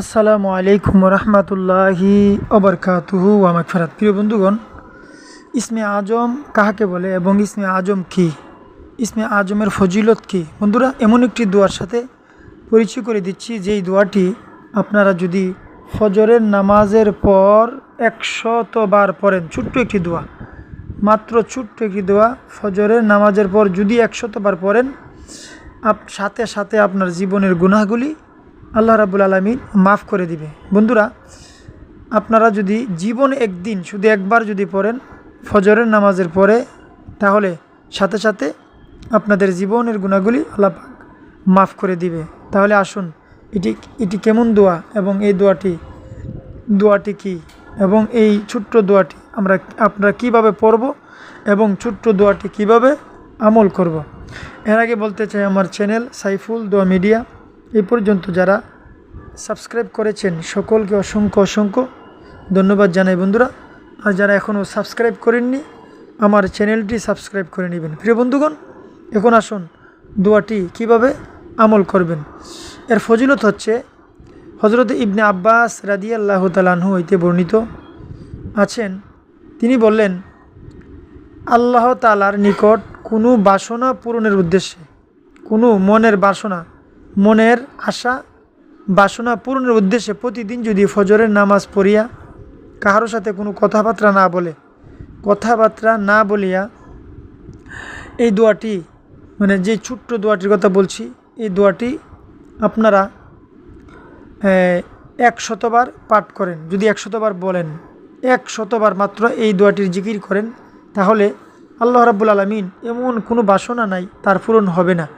আসসালামু আলাইকুম রহমতুল্লাহি ওবরকাতুহু ওয়া মাগফিরাত। প্রিয় বন্ধুগণ, ইসমে আজম কাহাকে বলে এবং ইসমে আজম কি, ইসমে আজমের ফজিলত কি? বন্ধুরা, এমন একটি দোয়ার সাথে পরিচয় করে দিচ্ছি, যেই দোয়াটি আপনারা যদি ফজরের নামাজের পর 100 বার পড়েন, ছোট্ট একটি দোয়া, মাত্র ছোট্ট একটি দোয়া, ফজরের নামাজের পর যদি 100 বার পড়েন, সাথে সাথে আপনার জীবনের গুনাহগুলি আল্লাহ রাব্বুল আলামিন মাফ করে দিবে। বন্ধুরা, আপনারা যদি জীবন একদিন শুধু একবার যদি পড়েন ফজরের নামাজের পরে, তাহলে সাথে সাথে আপনাদের জীবনের গুনাহগুলি আল্লাহ পাক মাফ করে দিবে। তাহলে আসুন, এটি কেমন দোয়া এবং এই দোয়াটি কি এবং এই ছোট্ট দোয়াটি আপনারা কিভাবে পড়ব এবং ছোট্ট দোয়াটি কিভাবে আমল করব। এর আগে বলতে চাই, আমার চ্যানেল সাইফুল দোয়া মিডিয়া এই পর্যন্ত যারা সাবস্ক্রাইব করেছেন সকলকে অসংখ্য ধন্যবাদ জানাই বন্ধুরা। আর যারা এখনও সাবস্ক্রাইব করেননি, আমার চ্যানেলটি সাবস্ক্রাইব করে নেবেন। প্রিয় বন্ধুগণ, এখন আসুন দোয়াটি কিভাবে আমল করবেন। এর ফজিলত হচ্ছে, হজরত ইবনে আব্বাস রাদিয়াল্লাহু তাআলা আনহু হইতে বর্ণিত আছেন, তিনি বললেন, আল্লাহ তাআলার নিকট কোনো বাসনা পূরণের উদ্দেশ্যে, কোনো মনের আশা বাসনা পূরণের উদ্দেশ্যে প্রতিদিন যদি ফজরের নামাজ পড়িয়া কাহারো সাথে কোনো কথাবার্তা না বলিয়া এই দোয়াটি, মানে যে ছোট্ট দোয়াটির কথা বলছি, এই দোয়াটি আপনারা 100 বার পাঠ করেন, যদি 100 বার বলেন, 100 বার মাত্র এই দোয়াটির জিকির করেন, তাহলে আল্লাহ রাব্বুল আলামিন এমন কোনো বাসনা নাই তার পূরণ হবে না।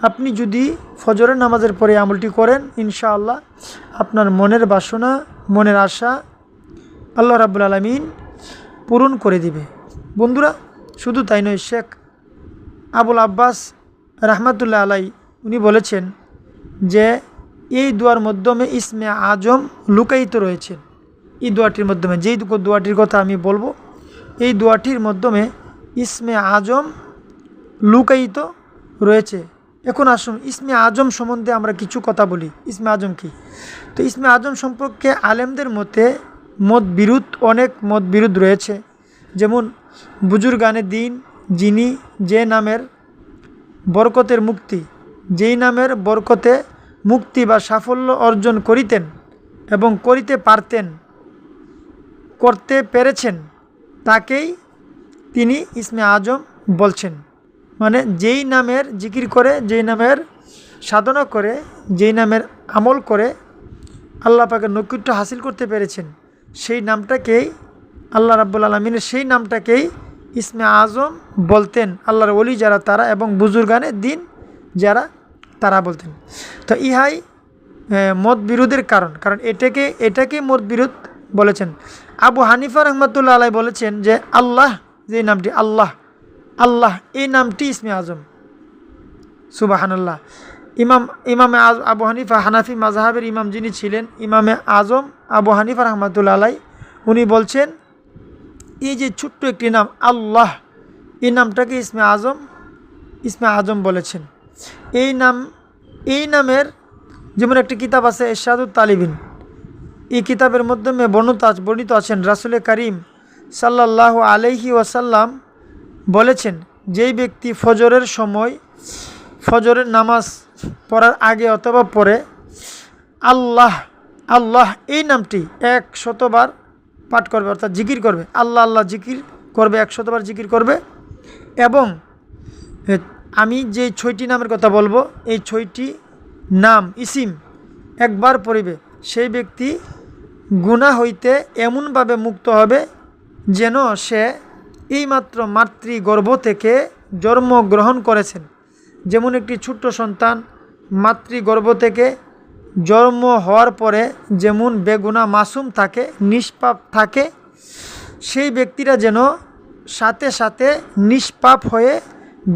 আপনি যদি ফজরের নামাজের পরে আমলটি করেন, ইনশাআল্লাহ আপনার মনের বাসনা, মনের আশা আল্লাহ রাব্বুল আলামিন পূরণ করে দিবে। বন্ধুরা, শুধু তাই নয়, শেখ আবুল আব্বাস রাহমাতুল্লাহ আলাই উনি বলেছেন যে এই দোয়ার মাধ্যমে ইসমে আজম লুকায়িত রয়েছে। এই দোয়াটির মাধ্যমে, যেই দোয়াটির কথা আমি বলবো, এই দোয়াটির মাধ্যমে ইসমে আজম লুকায়িত রয়েছে। এখন আসুন ইসমে আজম সম্বন্ধে আমরা কিছু কথা বলি। ইসমে আজম কি? তো ইসমে আজম সম্পর্কে আলেমদের মতে অনেক মত বিরোধ রয়েছে। যেমন বুজুর্গানে দিন, যিনি যেই নামের বরকতে মুক্তি বা সাফল্য অর্জন করিতেন এবং করতে পেরেছেন, তাকেই তিনি ইসমে আজম বলছেন। মানে যেই নামের জিকির করে, যেই নামের সাধনা করে, যেই নামের আমল করে আল্লাহ পাকের নৈকট্য হাসিল করতে পেরেছেন, সেই নামটাকেই আল্লাহ রাব্বুল আলামিনের সেই নামটাকেই ইসমে আজম বলতেন আল্লাহর ওলি যারা তারা, এবং বুজুর্গানে দিন যারা তারা বলতেন। তো ইহাই মত বিরোধের কারণ এটাকে মত বিরোধ বলেছেন। আবু হানিফা রহমতুল্লাহ আলাই বলেছেন যে আল্লাহ, যে নামটি আল্লাহ এই নামটি ইসমে আজম। সুবহানাল্লাহ। ইমামে আবু হানিফা, হানাফি মাযহাবের ইমাম যিনি ছিলেন, ইমামে আজম আবু হানিফা রহমতুল্লাহ আলাই, উনি বলছেন এই যে ছোট্ট একটি নাম আল্লাহ, এই নামটাকে ইসমে আজম বলেছেন। এই নামের যেমন একটি কিতাব আছে ইরশাদুত তালিবিন, এই কিতাবের মাধ্যমে বর্ণিত আছেন রাসূল করিম সাল্লাল্লাহু আলাইহি ওয়াসাল্লাম বলেছেন, যেই ব্যক্তি ফজরের নামাজ পড়ার আগে অথবা পরে আল্লাহ এই নামটি 100 বার পাঠ করবে, অর্থাৎ জিকির করবে, আল্লাহ জিকির করবে, 100 বার জিকির করবে, এবং আমি যে 6টি নামের কথা বলবো, এই 6টি নাম ইসিম একবার পড়িবে, সেই ব্যক্তি গুনাহ হইতে এমনভাবে মুক্ত হবে যেন সে এইমাত্র মাতৃগর্ভ থেকে জন্মগ্রহণ করেছেন। যেমন একটি ছোট্ট সন্তান মাতৃগর্ভ থেকে জন্ম হওয়ার পরে যেমন বেগুনাহ মাসুম থাকে, নিষ্পাপ থাকে, সেই ব্যক্তিরা যেন সাথে সাথে নিষ্পাপ হয়ে,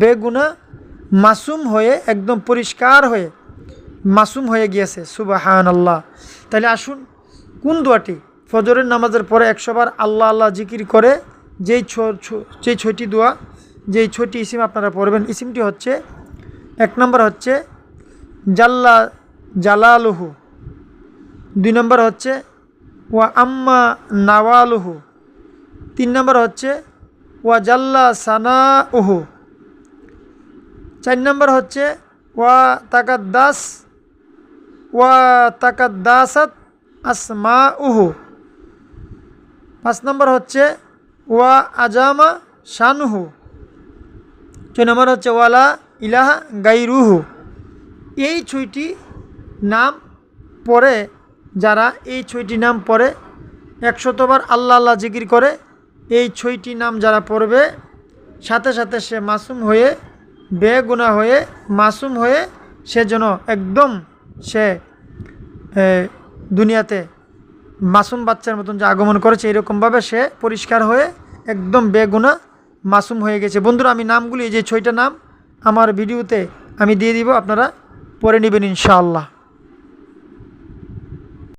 বেগুনাহ মাসুম হয়ে, একদম পরিষ্কার হয়ে মাসুম হয়ে গিয়েছে। সুবহানাল্লাহ। তাহলে আসুন, কোন দোয়াটি ফজরের নামাজের পরে 100 বার আল্লাহ জিকির করে যেই 6টি দোয়া, যেই 6টি ইসিম আপনারা পড়বেন, ইসিমটি হচ্ছে, 1 নম্বর হচ্ছে জাল্লা জালালুহু, 2 নম্বর হচ্ছে ওয়া আম্মা নাওয়ালুহু, 3 নম্বর হচ্ছে ওয়া জাল্লা সানাউহু, 4 নম্বর হচ্ছে ওয়া তাকাদ্দাসাত আসমাউহু, 5 নম্বর হচ্ছে ওয়া আজামা শানুহু, 6 নম্বর হচ্ছে ওয়ালা ইলাহা গাইরুহু। এই 6টি নাম পড়ে যারা এই 6টি নাম পড়ে 100বার আল্লাহ আল্লাহ জিকির করে, এই 6টি নাম যারা পড়বে সাথে সাথে সে মাসুম হয়ে, বেগুনাহ হয়ে, মাসুম হয়ে সে যেন একদম সে দুনিয়াতে মাসুম বাচ্চার মতন যে আগমন করেছে এরকমভাবে সে পরিষ্কার হয়ে একদম বেগুনাহ মাসুম হয়ে গেছে। বন্ধুরা, আমি নামগুলি, যে 6টা নাম আমার ভিডিওতে আমি দিয়ে দিব, আপনারা পড়ে নেবেন ইনশাআল্লাহ।